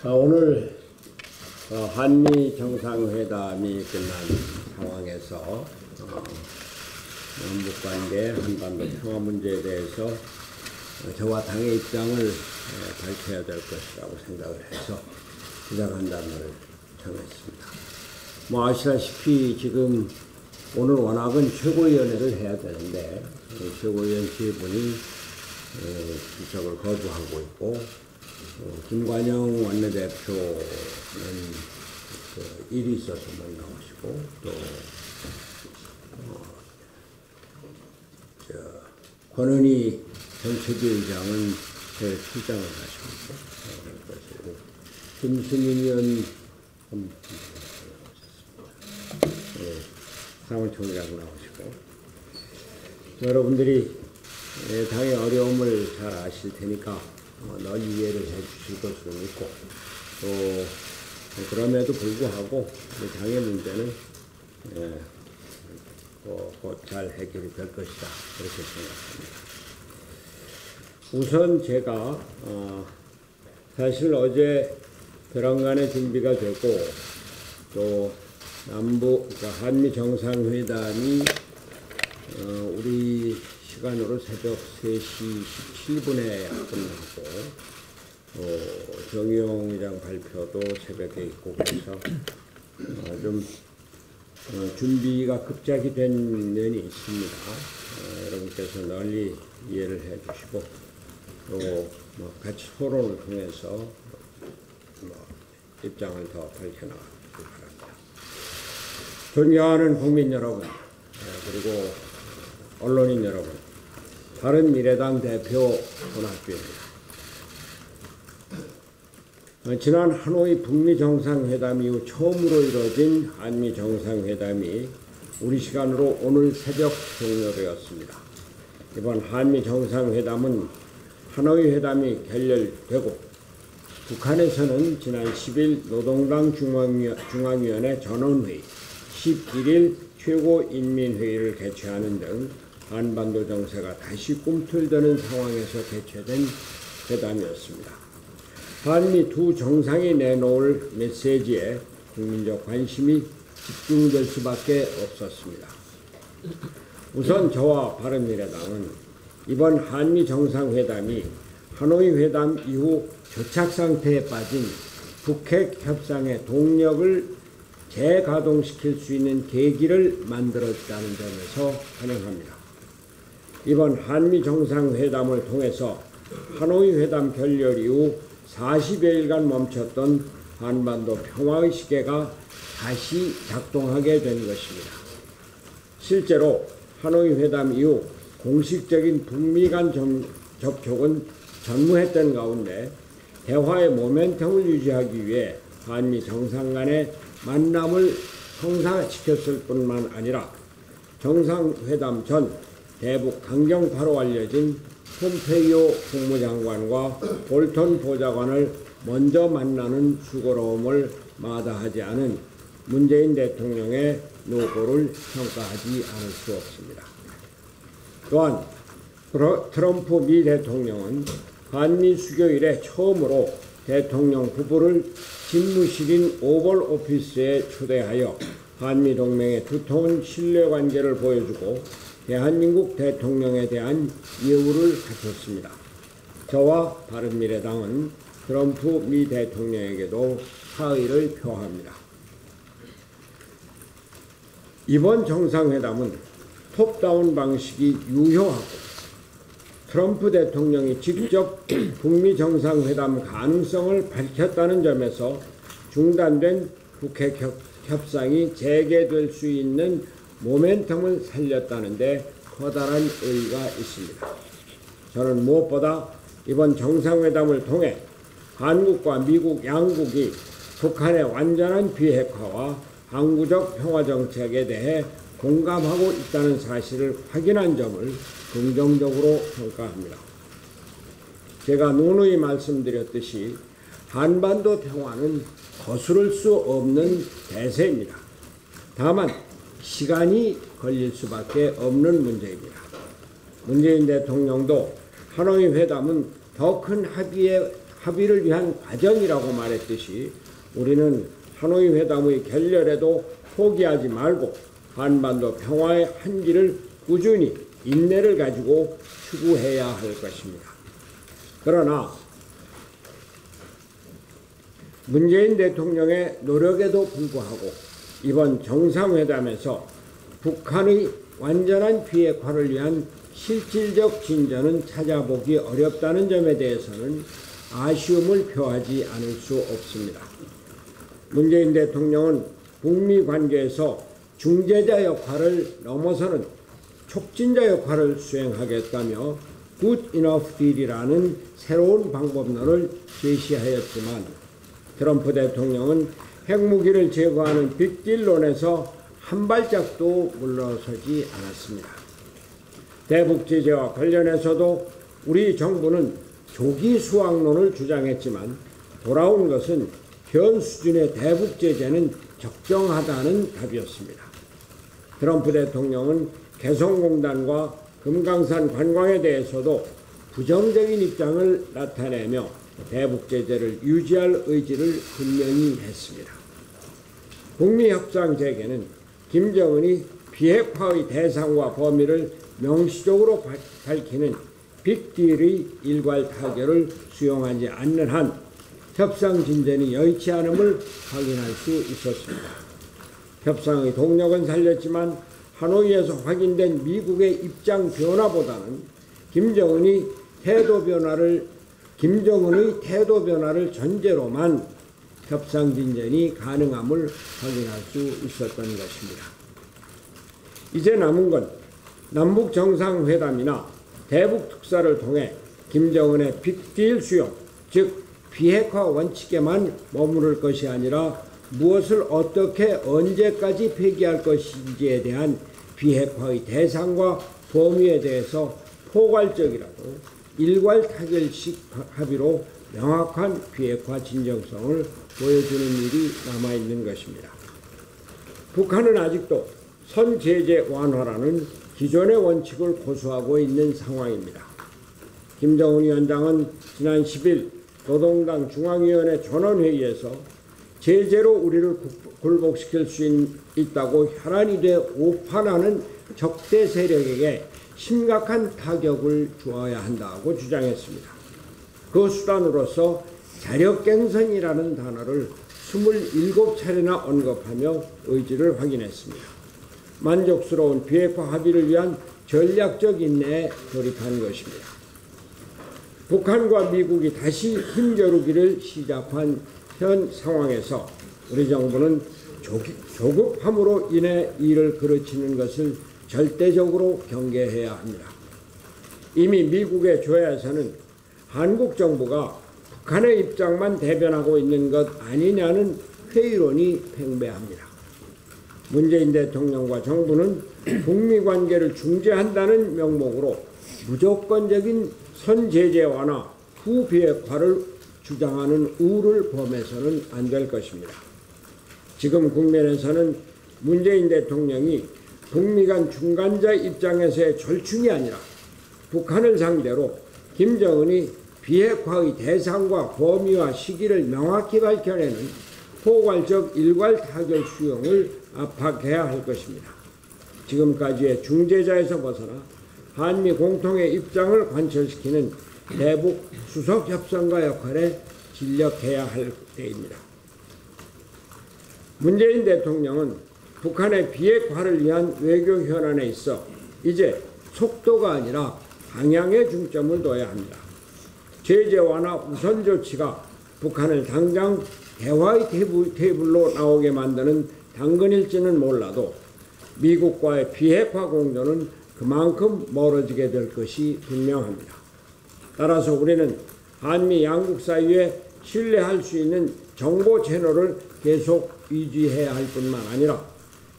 오늘 한미 정상회담이 끝난 상황에서 남북관계, 한반도 평화 문제에 대해서 저와 당의 입장을 밝혀야 될 것이라고 생각을 해서 기자간담회를 정했습니다. 아시다시피 지금 오늘 워낙은 최고위원회를 해야 되는데 최고위원 세 분이 출석을 거부하고 있고, 김관영 원내대표는 일이 있어서 못 나오시고, 또 권은희 정책위 의장은 해외 출장을 가시고, 김수민 의원 사무총장 나오시고, 여러분들이 당의 어려움을 잘 아실 테니까 널리 이해를 해 주실 것으로 믿고, 또 그럼에도 불구하고 당의 문제는 곧 잘 해결이 될 것이다, 그렇게 생각합니다. 우선 제가 사실 어제 벼랑간의 준비가 되고, 또 그러니까 한미 정상회담이 우리 시간으로 새벽 3시 17분에 끝나고, 정의용 의장 발표도 새벽에 있고, 그래서 좀 준비가 급작이 된 면이 있습니다. 여러분께서 널리 이해를 해주시고, 또 같이 토론을 통해서 입장을 더 밝혀나가기 바랍니다. 존경하는 국민 여러분, 그리고 언론인 여러분, 바른미래당 대표 손학규입니다. 지난 하노이 북미 정상회담 이후 처음으로 이뤄진 한미 정상회담이 우리 시간으로 오늘 새벽 종료되었습니다. 이번 한미 정상회담은 하노이 회담이 결렬되고, 북한에서는 지난 10일 노동당 중앙위원회 전원회의, 11일 최고인민회의를 개최하는 등 한반도 정세가 다시 꿈틀대는 상황에서 개최된 회담이었습니다. 한미 두 정상이 내놓을 메시지에 국민적 관심이 집중될 수밖에 없었습니다. 우선 저와 바른미래당은 이번 한미 정상회담이 하노이 회담 이후 교착 상태에 빠진 북핵 협상의 동력을 재가동시킬 수 있는 계기를 만들었다는 점에서 환영합니다. 이번 한미 정상회담을 통해서 하노이 회담 결렬 이후 40여일간 멈췄던 한반도 평화의 시계가 다시 작동하게 된 것입니다. 실제로 하노이 회담 이후 공식적인 북미 간 접촉은 전무했던 가운데 대화의 모멘텀을 유지하기 위해 한미 정상 간의 만남을 성사시켰을 뿐만 아니라 정상회담 전 대북 강경파로 알려진 폼페이오 국무장관과 볼턴 보좌관을 먼저 만나는 수고로움을 마다하지 않은 문재인 대통령의 노고를 평가하지 않을 수 없습니다. 또한 트럼프 미 대통령은 한미 수교 이래 처음으로 대통령 부부를 집무실인 오벌 오피스에 초대하여 한미 동맹의 두터운 신뢰관계를 보여주고 대한민국 대통령에 대한 예우를 갖췄습니다. 저와 바른미래당은 트럼프 미 대통령에게도 사의를 표합니다. 이번 정상회담은 톱다운 방식이 유효하고 트럼프 대통령이 직접 북미 정상회담 가능성을 밝혔다는 점에서 중단된 북핵 협상이 재개될 수 있는 모멘텀을 살렸다는 데 커다란 의의가 있습니다. 저는 무엇보다 이번 정상회담을 통해 한국과 미국 양국이 북한의 완전한 비핵화와 항구적 평화정책에 대해 공감하고 있다는 사실을 확인한 점을 긍정적으로 평가합니다. 제가 누누이 말씀드렸듯이 한반도 평화는 거스를 수 없는 대세입니다. 다만 시간이 걸릴 수밖에 없는 문제입니다. 문재인 대통령도 하노이 회담은 더 큰 합의를 위한 과정이라고 말했듯이 우리는 하노이 회담의 결렬에도 포기하지 말고 한반도 평화의 한기를 꾸준히 인내를 가지고 추구해야 할 것입니다. 그러나 문재인 대통령의 노력에도 불구하고 이번 정상회담에서 북한의 완전한 비핵화를 위한 실질적 진전은 찾아보기 어렵다는 점에 대해서는 아쉬움을 표하지 않을 수 없습니다. 문재인 대통령은 북미 관계에서 중재자 역할을 넘어서는 촉진자 역할을 수행하겠다며 Good Enough Deal이라는 새로운 방법론을 제시하였지만 트럼프 대통령은 핵무기를 제거하는 빅딜론에서 한 발짝도 물러서지 않았습니다. 대북 제재와 관련해서도 우리 정부는 조기 수학론을 주장했지만 돌아온 것은 현 수준의 대북 제재는 적정하다는 답이었습니다. 트럼프 대통령은 개성공단과 금강산 관광에 대해서도 부정적인 입장을 나타내며 대북 제재를 유지할 의지를 분명히 했습니다. 북미 협상 재개는 김정은이 비핵화의 대상과 범위를 명시적으로 밝히는 빅딜의 일괄 타결을 수용하지 않는 한 협상 진전이 여의치 않음을 확인할 수 있었습니다. 협상의 동력은 살렸지만 하노이에서 확인된 미국의 입장 변화보다는 김정은의 태도 변화를 전제로만 협상 진전이 가능함을 확인할 수 있었던 것입니다. 이제 남은 건 남북 정상회담이나 대북 특사를 통해 김정은의 빅딜 수용, 즉 비핵화 원칙에만 머무를 것이 아니라 무엇을 어떻게 언제까지 폐기할 것인지에 대한 비핵화의 대상과 범위에 대해서 포괄적이라도 일괄 타결식 합의로 명확한 비핵화 진정성을 보여주는 일이 남아있는 것입니다. 북한은 아직도 선제재 완화라는 기존의 원칙을 고수하고 있는 상황입니다. 김정은 위원장은 지난 10일 노동당 중앙위원회 전원회의에서 제재로 우리를 굴복시킬 수 있다고 혈안이 돼 오판하는 적대 세력에게 심각한 타격을 주어야 한다고 주장했습니다. 그 수단으로서 자력갱생이라는 단어를 27차례나 언급하며 의지를 확인했습니다. 만족스러운 비핵화 합의를 위한 전략적 인내에 돌입한 것입니다. 북한과 미국이 다시 힘겨루기를 시작한 현 상황에서 우리 정부는 조급함으로 인해 일을 그르치는 것을 절대적으로 경계해야 합니다. 이미 미국의 조야에서는 한국 정부가 북한의 입장만 대변하고 있는 것 아니냐는 회의론이 팽배합니다. 문재인 대통령과 정부는 북미 관계를 중재한다는 명목으로 무조건적인 선제재 완화, 후비핵화를 주장하는 우를 범해서는 안 될 것입니다. 지금 국면에서는 문재인 대통령이 북미 간 중간자 입장에서의 절충이 아니라 북한을 상대로 김정은이 비핵화의 대상과 범위와 시기를 명확히 밝혀내는 포괄적 일괄 타결 수용을 압박해야 할 것입니다. 지금까지의 중재자에서 벗어나 한미 공통의 입장을 관철시키는 대북 수석 협상가 역할에尽力해야 할 때입니다. 문재인 대통령은 북한의 비핵화를 위한 외교 현안에 있어 이제 속도가 아니라 방향에 중점을 둬야 합니다. 제재 완화 우선 조치가 북한을 당장 대화의 테이블로 나오게 만드는 당근일지는 몰라도 미국과의 비핵화 공조는 그만큼 멀어지게 될 것이 분명합니다. 따라서 우리는 한미 양국 사이에 신뢰할 수 있는 정보 채널을 계속 유지해야 할 뿐만 아니라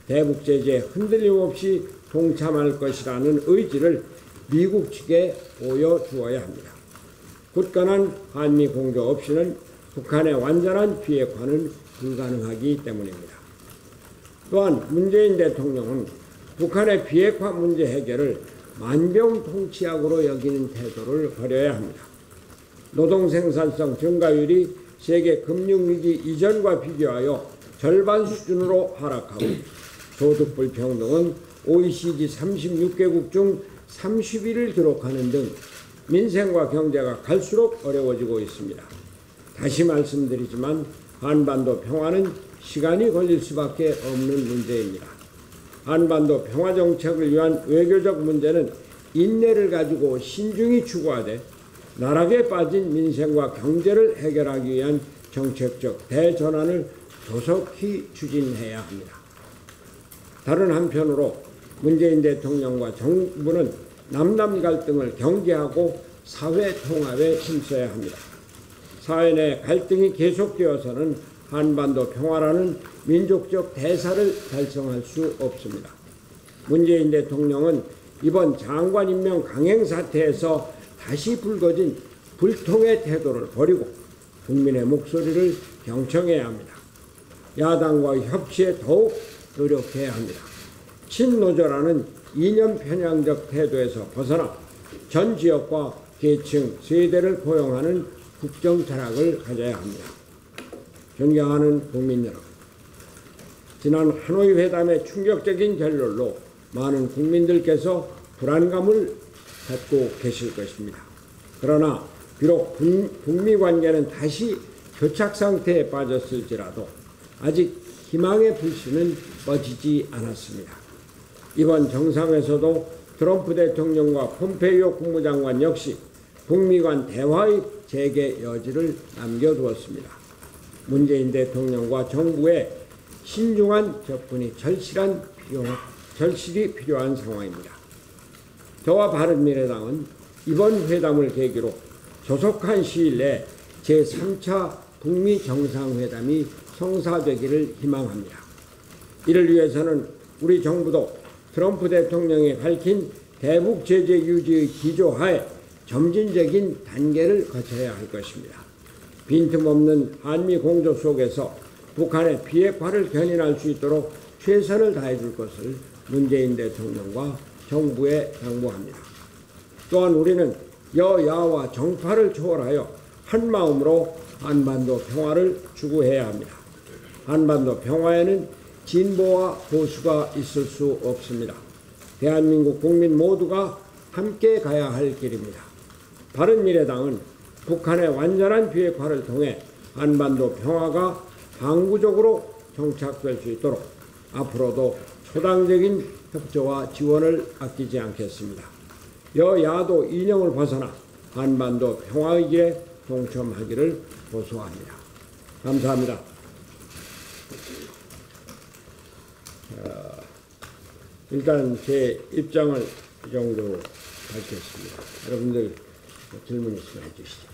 대북 제재에 흔들림 없이 동참할 것이라는 의지를 미국 측에 보여주어야 합니다. 굳건한 한미 공조 없이는 북한의 완전한 비핵화는 불가능하기 때문입니다. 또한 문재인 대통령은 북한의 비핵화 문제 해결을 만병통치약으로 여기는 태도를 버려야 합니다. 노동 생산성 증가율이 세계 금융위기 이전과 비교하여 절반 수준으로 하락하고 소득 불평등은 OECD 36개국 중 30위를 기록하는 등 민생과 경제가 갈수록 어려워지고 있습니다. 다시 말씀드리지만 한반도 평화는 시간이 걸릴 수밖에 없는 문제입니다. 한반도 평화 정책을 위한 외교적 문제는 인내를 가지고 신중히 추구하되 나락에 빠진 민생과 경제를 해결하기 위한 정책적 대전환을 조속히 추진해야 합니다. 다른 한편으로 문재인 대통령과 정부는 남남 갈등을 경계하고 사회 통합에 힘써야 합니다. 사회 내 갈등이 계속되어서는 한반도 평화라는 민족적 대사를 달성할 수 없습니다. 문재인 대통령은 이번 장관 임명 강행 사태에서 다시 불거진 불통의 태도를 버리고 국민의 목소리를 경청해야 합니다. 야당과 협치에 더욱 노력해야 합니다. 친노조라는 이념 편향적 태도에서 벗어나 전 지역과 계층, 세대를 포용하는 국정 철학을 가져야 합니다. 존경하는 국민 여러분, 지난 하노이 회담의 충격적인 결론로 많은 국민들께서 불안감을 갖고 계실 것입니다. 그러나 비록 북미 관계는 다시 교착 상태에 빠졌을지라도 아직 희망의 불씨는 꺼지지 않았습니다. 이번 정상에서도 트럼프 대통령과 폼페이오 국무장관 역시 북미 간 대화의 재개 여지를 남겨두었습니다. 문재인 대통령과 정부의 신중한 접근이 절실히 필요한 상황입니다. 저와 바른미래당은 이번 회담을 계기로 조속한 시일 내에 제3차 북미 정상회담이 성사되기를 희망합니다. 이를 위해서는 우리 정부도 트럼프 대통령이 밝힌 대북 제재 유지의 기조하에 점진적인 단계를 거쳐야 할 것입니다. 빈틈없는 한미 공조 속에서 북한의 비핵화를 견인할 수 있도록 최선을 다해줄 것을 문재인 대통령과 정부에 당부합니다. 또한 우리는 여야와 정파를 초월하여 한마음으로 한반도 평화를 추구해야 합니다. 한반도 평화에는 진보와 보수가 있을 수 없습니다. 대한민국 국민 모두가 함께 가야 할 길입니다. 바른미래당은 북한의 완전한 비핵화를 통해 한반도 평화가 항구적으로 정착될 수 있도록 앞으로도 초당적인 협조와 지원을 아끼지 않겠습니다. 여야도 이념을 벗어나 한반도 평화의 길에 동참하기를 호소합니다. 감사합니다. 일단 제 입장을 이 정도로 밝혔습니다. 여러분들 질문 있으면 해주시죠.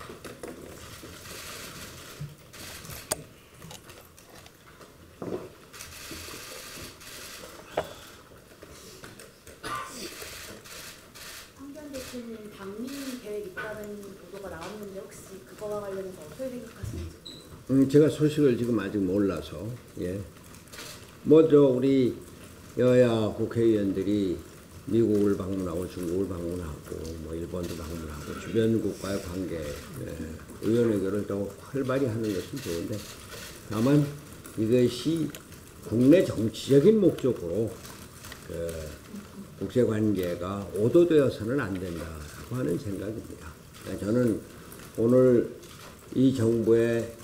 황교안 대표님 방민 계획 있다는 보도가 나왔는데 혹시 그거와 관련해서 어떻게 생각하시는지? 제가 소식을 지금 아직 몰라서 우리 여야 국회의원들이 미국을 방문하고 중국을 방문하고 일본도 방문하고 주변 국가의 관계 의원회견을 더 활발히 하는 것은 좋은데 다만 이것이 국내 정치적인 목적으로 국제관계가 오도되어서는 안 된다고 하는 생각입니다. 저는 오늘 이 정부의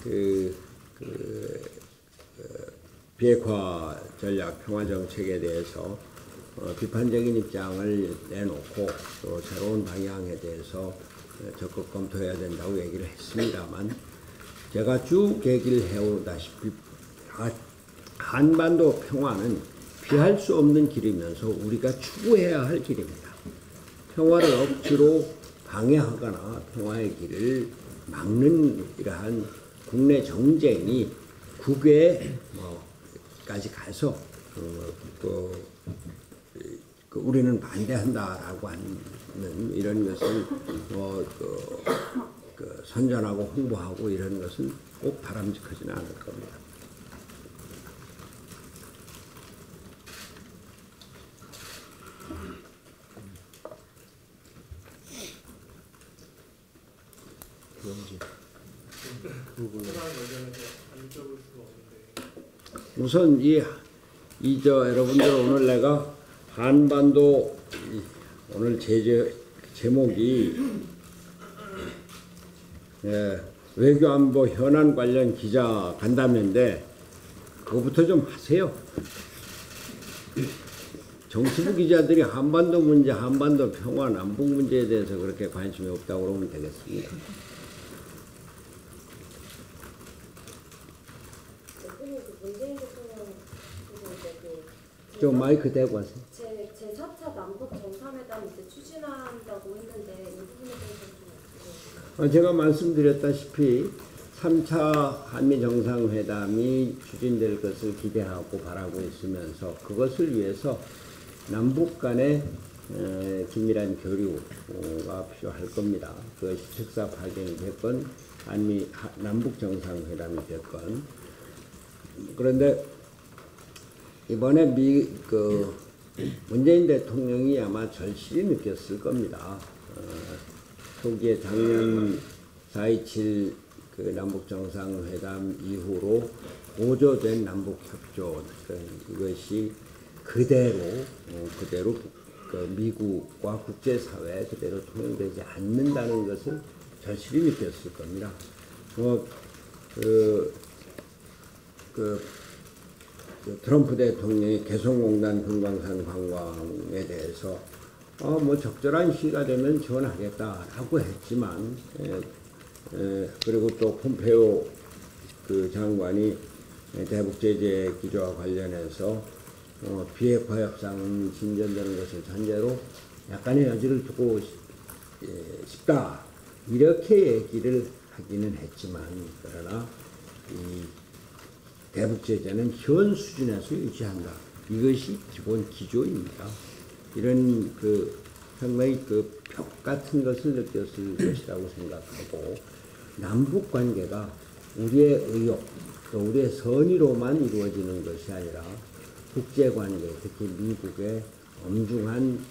비핵화 전략 평화 정책에 대해서 비판적인 입장을 내놓고 또 새로운 방향에 대해서 적극 검토해야 된다고 얘기를 했습니다만 제가 쭉 얘기를 해오다시피 한반도 평화는 피할 수 없는 길이면서 우리가 추구해야 할 길입니다. 평화를 억지로 방해하거나 평화의 길을 막는 이러한 국내 정쟁이 국외까지 가서 우리는 반대한다라고 하는 이런 것을 선전하고 홍보하고 이런 것은 꼭 바람직하지는 않을 겁니다. 그런지 우선 여러분들 오늘 내가 한반도 오늘 제목이 외교안보 현안 관련 기자 간담회인데 그거부터 좀 하세요. 정치부 기자들이 한반도 문제, 한반도 평화, 남북 문제에 대해서 그렇게 관심이 없다고 그러면 되겠습니다. 좀 마이크 대고 하세요. 제4차 남북 정상회담 이제 추진한다고 했는데 이 부분에 대해서 좀 제가 말씀드렸다시피 3차 한미 정상회담이 추진될 것을 기대하고 바라고 있으면서 그것을 위해서 남북 간의 긴밀한 교류가 필요할 겁니다. 그것이 특사 파견이 됐건 남북 정상회담이 됐건. 그런데 이번에 문재인 대통령이 아마 절실히 느꼈을 겁니다. 초기에 작년 4.27 남북 정상회담 이후로 고조된 남북 협조 이것이 그대로 미국과 국제사회에 그대로 통용되지 않는다는 것을 절실히 느꼈을 겁니다. 트럼프 대통령이 개성공단 금강산 관광에 대해서 적절한 시기가 되면 지원하겠다라고 했지만 그리고 또 폼페이오 장관이 대북 제재 기조와 관련해서 비핵화 협상 진전되는 것을 전제로 약간의 여지를 두고 싶다 이렇게 얘기를 하기는 했지만 그러나 이 대북 제재는 현 수준에서 유지한다. 이것이 기본 기조입니다. 이런 상당히 벽 같은 것을 느꼈을 것이라고 생각하고 남북 관계가 우리의 의욕 또 우리의 선의로만 이루어지는 것이 아니라 국제 관계 특히 미국의 엄중한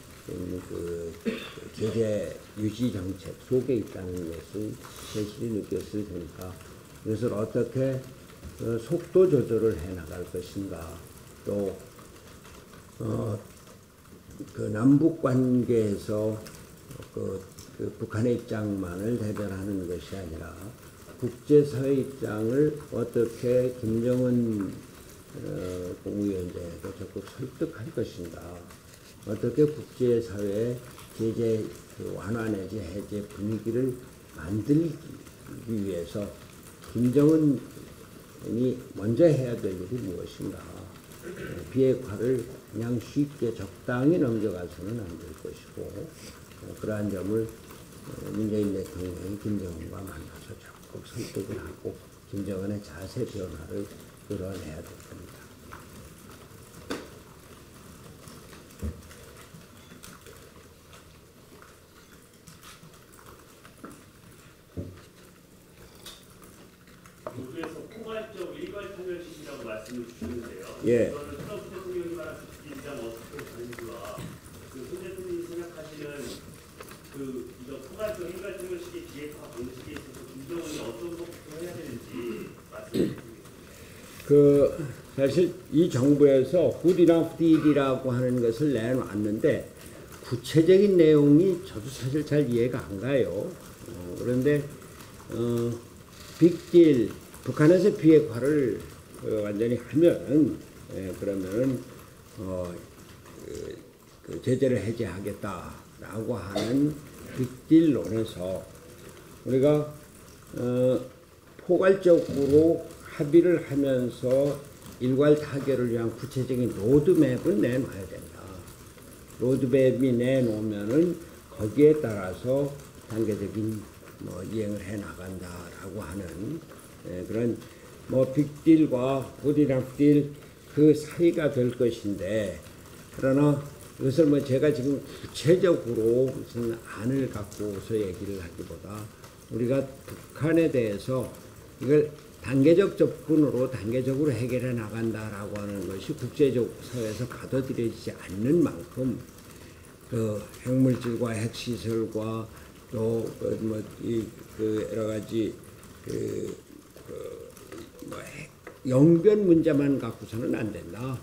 제재 유지 정책 속에 있다는 것을 절실히 느꼈을 테니까 이것을 어떻게 속도 조절을 해 나갈 것인가 또 남북 관계에서 북한의 입장만을 대변하는 것이 아니라 국제사회 입장을 어떻게 김정은 국무위원장에게 적극 설득할 것인가 어떻게 국제사회의 제재 완화 내지 해제 분위기를 만들기 위해서 김정은이 먼저 해야 될 일이 무엇인가 비핵화를 그냥 쉽게 적당히 넘겨가서는 안 될 것이고 그러한 점을 문재인 대통령이 김정은과 만나서 적극 설득을 하고 김정은의 자세 변화를 끌어내야 될 겁니다. 모두에서 포괄적 일괄통일시키라고 말씀을 주셨는데요. 예. 이거는 트럼프 대통령이 말한 입장 어떻게 다른지와 손 대통령이 생각하시는 이거 포괄적 일괄통일시키 비핵화 방식에 있어서 김정은이 어떤 것부터 해야 되는지 말씀해 주시겠습니다. 사실 이 정부에서 후디나 딜이라고 하는 것을 내놨는데 구체적인 내용이 저도 사실 잘 이해가 안 가요. 그런데 빅딜 북한에서 비핵화를 완전히 하면은 그러면은 제재를 해제하겠다라고 하는 빅딜론에서 우리가 포괄적으로 합의를 하면서 일괄 타결을 위한 구체적인 로드맵을 내놔야 된다. 로드맵이 내놓으면은 거기에 따라서 단계적인 이행을 해 나간다라고 하는 그런 빅딜과 후디락딜 그 사이가 될 것인데 그러나 이것을 제가 지금 구체적으로 무슨 안을 갖고서 얘기를 하기보다 우리가 북한에 대해서 이걸 단계적 접근으로 단계적으로 해결해 나간다라고 하는 것이 국제적 사회에서 받아들여지지 않는 만큼 핵물질과 핵시설과 그 여러 가지 영변 문제만 갖고서는 안 된다.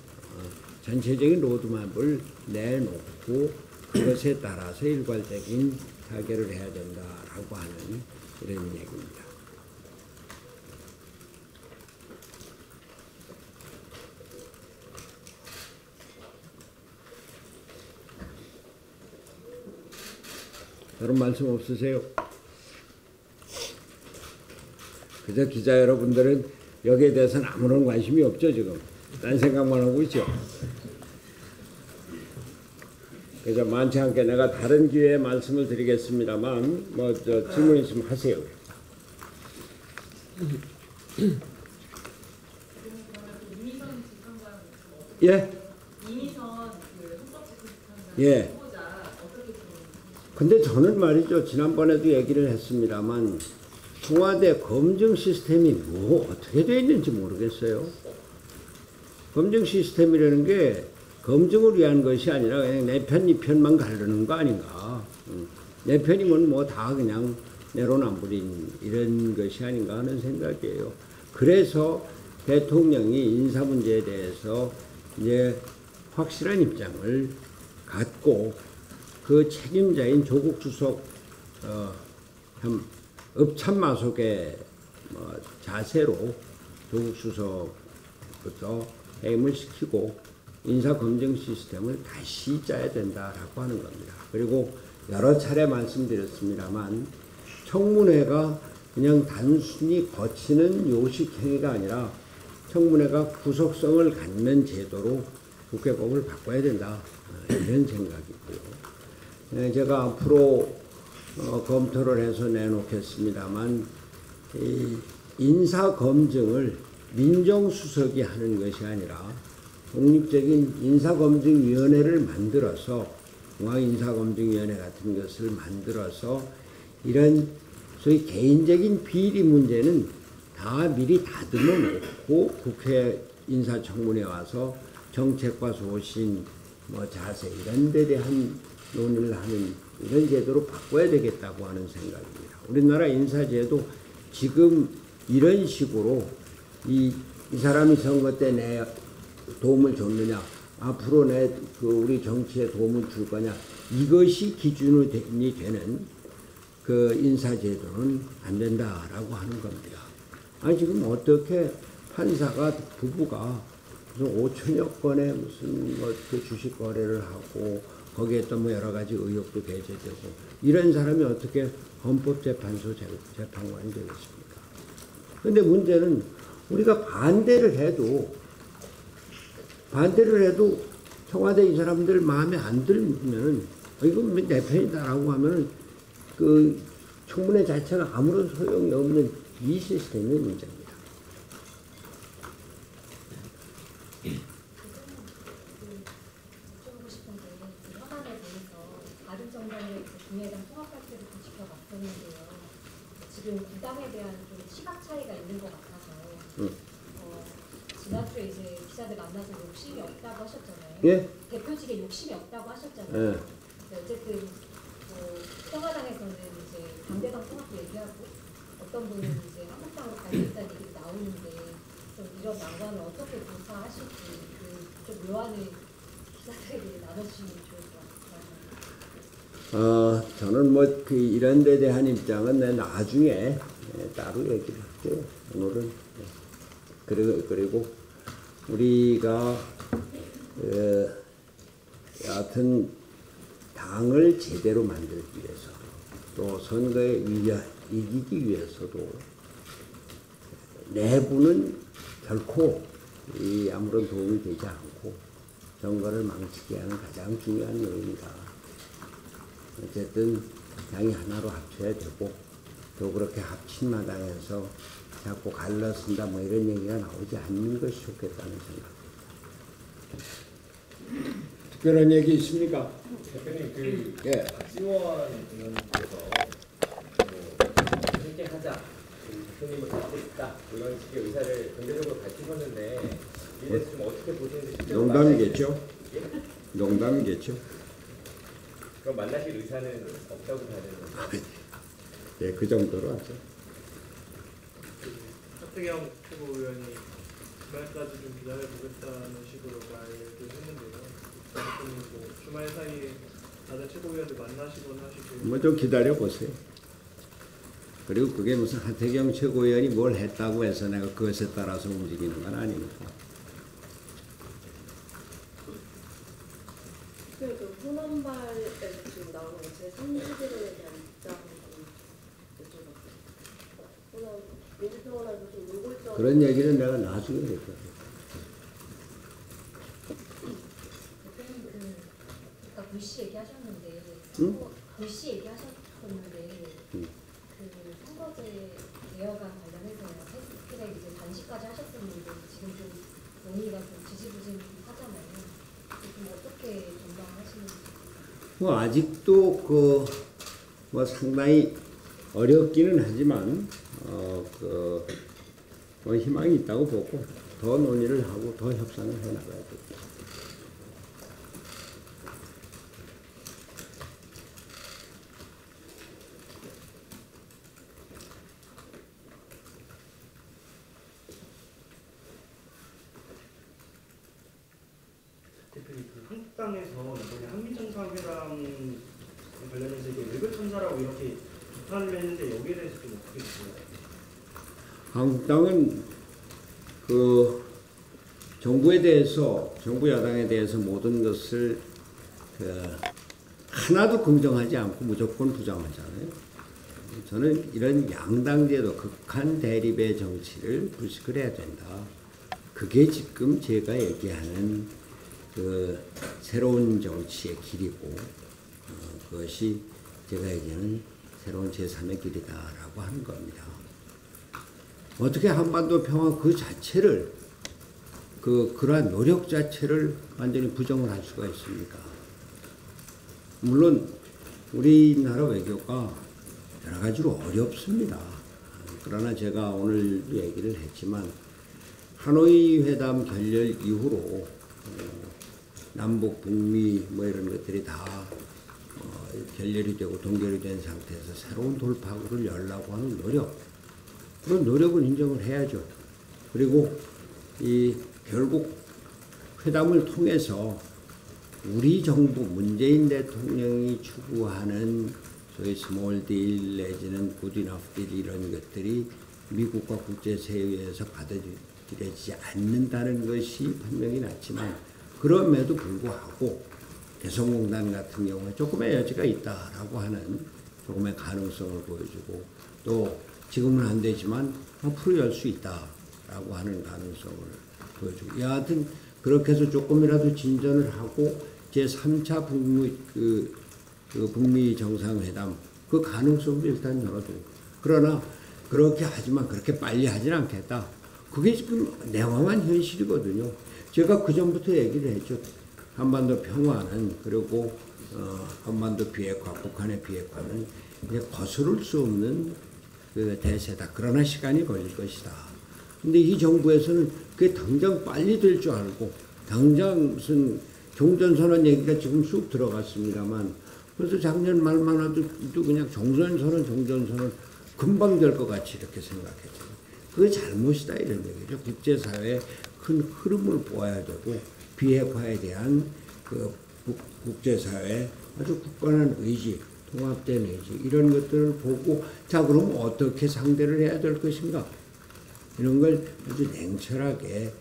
전체적인 로드맵을 내놓고 그것에 따라서 일괄적인 타결을 해야 된다라고 하는 이런 얘기입니다. 다른 말씀 없으세요? 그저 기자 여러분들은 여기에 대해서는 아무런 관심이 없죠. 지금 딴 생각만 하고 있죠. 그래서 많지 않게 내가 다른 기회에 말씀을 드리겠습니다만 질문 있으면 하세요. 예? 예. 근데 저는 말이죠. 지난번에도 얘기를 했습니다만 청와대 검증 시스템이 어떻게 되어 있는지 모르겠어요. 검증 시스템이라는 게 검증을 위한 것이 아니라 그냥 내 편, 이 편만 가르는 거 아닌가. 내 편이면 뭐 다 그냥 내로남불인 이런 것이 아닌가 하는 생각이에요. 그래서 대통령이 인사 문제에 대해서 이제 확실한 입장을 갖고 그 책임자인 조국 주석 참 읍참마속의 자세로 조국 주석부터 해임을 시키고 인사검증 시스템을 다시 짜야 된다라고 하는 겁니다. 그리고 여러 차례 말씀드렸습니다만 청문회가 그냥 단순히 거치는 요식행위가 아니라 청문회가 구속성을 갖는 제도로 국회법을 바꿔야 된다. 이런 생각이고요. 제가 앞으로 검토를 해서 내놓겠습니다만 인사검증을 민정수석이 하는 것이 아니라 독립적인 인사검증위원회를 만들어서 중앙인사검증위원회 같은 것을 만들어서 이런 소위 개인적인 비리 문제는 다 미리 다듬어 놓고 국회 인사청문회에 와서 정책과 소신, 자세 이런 데 대한 논의를 하는 이런 제도로 바꿔야 되겠다고 하는 생각입니다. 우리나라 인사제도 지금 이런 식으로 이 사람이 선거 때 내 도움을 줬느냐, 앞으로 우리 정치에 도움을 줄 거냐, 이것이 기준이 되는 그 인사제도는 안 된다라고 하는 겁니다. 아니, 지금 어떻게 판사가, 부부가 무슨 5천여 건의 무슨 그 주식 거래를 하고 거기에 또 여러 가지 의혹도 배제되고 이런 사람이 어떻게 헌법재판소 재판관이 되겠습니까? 근데 문제는 우리가 반대를 해도 청와대 이 사람들 마음에 안 들면은 이건 내 편이다라고 하면은 그 청문회 자체가 아무런 소용이 없는 이 시스템의 문제입니다. 여쭤보고 싶은 게 현안에 대해서 다른 정당의 국민의당 통합할 때도 지켜봤었는데요. 지금 이 당에 대한 좀 시각 차이가 있는 것 같아서 지난주에 이제 기자들 만나서 욕심이 없다고 하셨잖아요. 예? 대표직에 욕심이 없다고 하셨잖아요. 예. 어쨌든 청와당에서는 이제 당대당 통합도 얘기하고 어떤 분은 이제 한국당으로 가겠다는 얘기도 나오는데 좀 이런 난관을 어떻게 조사하실지 좀 묘안을 기자들에게 나눠주시면 좋을 것 같아요. 저는 이런 데 대한 입장은 나중에 따로 얘기를 할게요. 오늘은. 그리고 우리가 여하튼 당을 제대로 만들기 위해서 또 선거에 이기기 위해서도 내부는 결코 아무런 도움이 되지 않고 선거를 망치게 하는 가장 중요한 요인이다. 어쨌든 당이 하나로 합쳐야 되고 또 그렇게 합친 마당에서 자꾸 갈라쓴다 이런 얘기가 나오지 않는 것이 좋겠다는 생각입니다. 특별한 얘기 있습니까? 대표님 예. 박지원 의원께서 함께 하자, 대표님을 갖고 있다 이런 식의 의사를 전제적으로 밝히셨는데 이에 대해서 좀 어떻게 보시는지. 농담이겠죠? 농담이겠죠? 그럼 만나실 의사는 없다고 봐야 되는 건가요? 예, 그 정도로 하죠. 하태경 최고위원이 주말까지 좀 기다려보겠다는 식으로 말을 했는데요. 뭐 주말 사이에 다른 최고위원들 만나시거나 하시고 뭐 좀 기다려 보세요. 그리고 그게 무슨 하태경 최고위원이 뭘 했다고 해서 내가 그것에 따라서 움직이는 건 아니니까. 그 훈원발에서 지금 나오는 제3지대로에 대한 입장을 여쭤봤어요. 훈원 민주평원에서 좀 노골적 그런 얘기는 내가 나중에 할 거예요. 그러니까 불씨 얘기하셨는데 응? 불씨 얘기하셨는데 그 선거제 개혁안 관련해서 패스트트랙 이제 단시까지 하셨었는데 지금 좀 논의가 좀 지지부진하잖아요. 좀 어떻게 전망하시는지. 뭐 아직도 뭐 상당히 어렵기는 하지만 뭐 희망이 있다고 보고 더 논의를 하고 더 협상을 해 나가야 됩니다. 대표님, 그 한국당에서 이번에 한미 정상회담 관련해서 이게 외교천사라고 이렇게 비판을 했는데 여기에 대해서 좀 어떻게 보세요? 한국당은 그 정부 여당에 대해서 모든 것을 하나도 긍정하지 않고 무조건 부정하잖아요. 저는 이런 양당제도 극한 대립의 정치를 불식을 해야 된다. 그게 지금 제가 얘기하는 그 새로운 정치의 길이고 그것이 제가 얘기하는 새로운 제3의 길이다라고 하는 겁니다. 어떻게 한반도 평화 그 자체를 그러한 노력 자체를 완전히 부정을 할 수가 있습니까? 물론 우리나라 외교가 여러 가지로 어렵습니다. 그러나 제가 오늘 얘기를 했지만 하노이 회담 결렬 이후로 남북 북미 뭐 이런 것들이 다 결렬이 되고 동결이 된 상태에서 새로운 돌파구를 열려고 하는 노력, 그런 노력을 인정을 해야죠. 그리고 결국 회담을 통해서 우리 정부 문재인 대통령이 추구하는 소위 스몰 딜 내지는 굿 이너프 딜 이런 것들이 미국과 국제사회에서 받아들여지지 않는다는 것이 분명히 났지만 그럼에도 불구하고 개성공단 같은 경우에 조금의 여지가 있다라고 하는 조금의 가능성을 보여주고 또 지금은 안 되지만 앞으로 열 수 있다라고 하는 가능성을 보여주고 여하튼 그렇게 해서 조금이라도 진전을 하고 제3차 북미 정상회담 그 가능성도 일단 열어두고 그러나 그렇게 하지만 그렇게 빨리 하진 않겠다. 그게 지금 냉황한 현실이거든요. 제가 그전부터 얘기를 했죠. 한반도 평화는 그리고 한반도 비핵화, 북한의 비핵화는 거스를 수 없는 그 대세다. 그러나 시간이 걸릴 것이다. 근데 이 정부에서는 그게 당장 빨리 될 줄 알고 당장 무슨 종전선언 얘기가 지금 쑥 들어갔습니다만 그래서 작년 말만 해도 그냥 종전선언 금방 될 것 같이 이렇게 생각했죠. 그게 잘못이다 이런 얘기죠. 국제사회의 큰 흐름을 보아야 되고 비핵화에 대한 그 국제사회의 아주 굳건한 의지, 통합된 의지 이런 것들을 보고 자 그럼 어떻게 상대를 해야 될 것인가 이런 걸 아주 냉철하게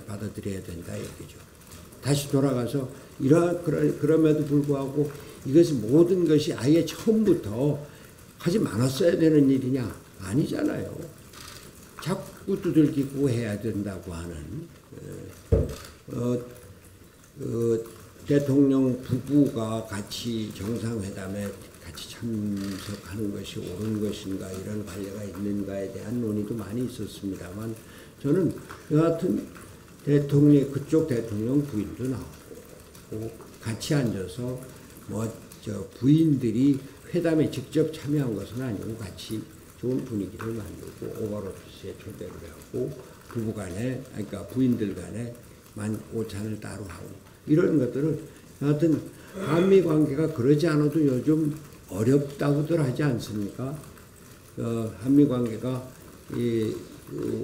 받아들여야 된다 얘기죠. 다시 돌아가서 그럼에도 불구하고 이것이 모든 것이 아예 처음부터 하지 말았어야 되는 일이냐 아니잖아요. 자꾸 두들기고 해야 된다고 하는 대통령 부부가 같이 정상회담에 같이 참석하는 것이 옳은 것인가 이런 관례가 있는가에 대한 논의도 많이 있었습니다만 저는 여하튼 그쪽 대통령 부인도 나오고 같이 앉아서 부인들이 회담에 직접 참여한 것은 아니고 같이 좋은 분위기를 만들고 오버로피스에 초대를 하고 부부간에 그러니까 부인들 간에 오찬을 따로 하고 이런 것들을 하여튼 한미 관계가 그러지 않아도 요즘 어렵다고들 하지 않습니까? 한미 관계가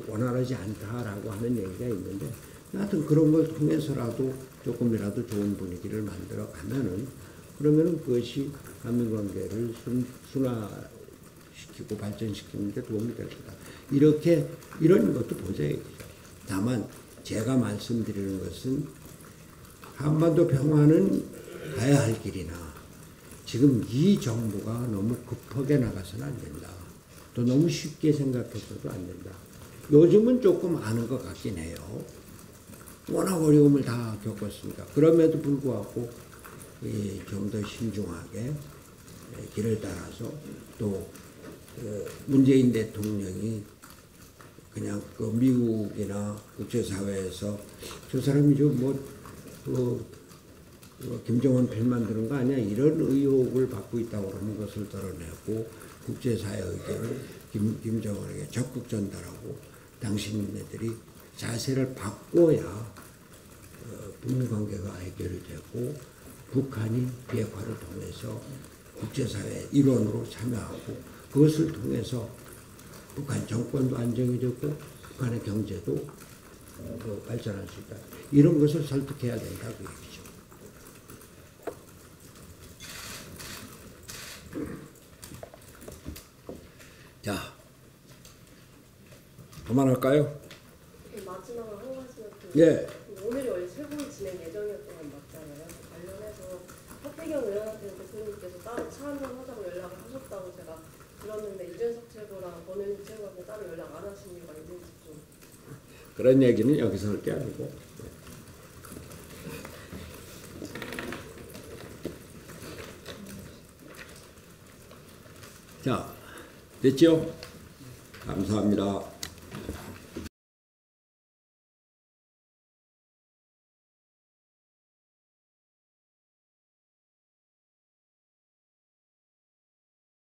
원활하지 않다라고 하는 얘기가 있는데, 하여튼 그런 걸 통해서라도 조금이라도 좋은 분위기를 만들어 가면은, 그러면은 그것이 한미 관계를 순화시키고 발전시키는 데 도움이 될 거다. 이런 것도 보자 얘기죠. 다만 제가 말씀드리는 것은 한반도 평화는 가야 할 길이나 지금 이 정부가 너무 급하게 나가서는 안 된다. 또 너무 쉽게 생각해서도 안 된다. 요즘은 조금 아는 것 같긴 해요. 워낙 어려움을 다 겪었으니까. 그럼에도 불구하고 좀 더 신중하게 길을 따라서 또 문재인 대통령이 그냥 그 미국이나 국제사회에서 저 사람이 김정은 편 만드는 거 아니야? 이런 의혹을 받고 있다고 하는 것을 드러내고 국제사회 의견을 김정은에게 적극 전달하고 당신네들이 자세를 바꿔야 북미 관계가 해결되고 북한이 비핵화를 통해서 국제사회 일원으로 참여하고 그것을 통해서 북한 정권도 안정이 되고 북한의 경제도 발전할 수 있다. 이런 것을 설득해야 된다 그 얘기죠. 자, 그만할까요? 마지막으로 한 말씀 드릴게요. 예. 오늘이 원래 최고위 진행 예정이었던 건 맞잖아요. 관련해서 하태경 의원한테 대표님께서 따로 차 한잔 하자고 연락을 하셨다고 제가 들었는데 이준석 최고랑 권은희 최고한테 따로 연락 안 하신 이유가 있는지 좀. 그런 얘기는 여기서 할 게 아니고. 자, 됐죠? 감사합니다.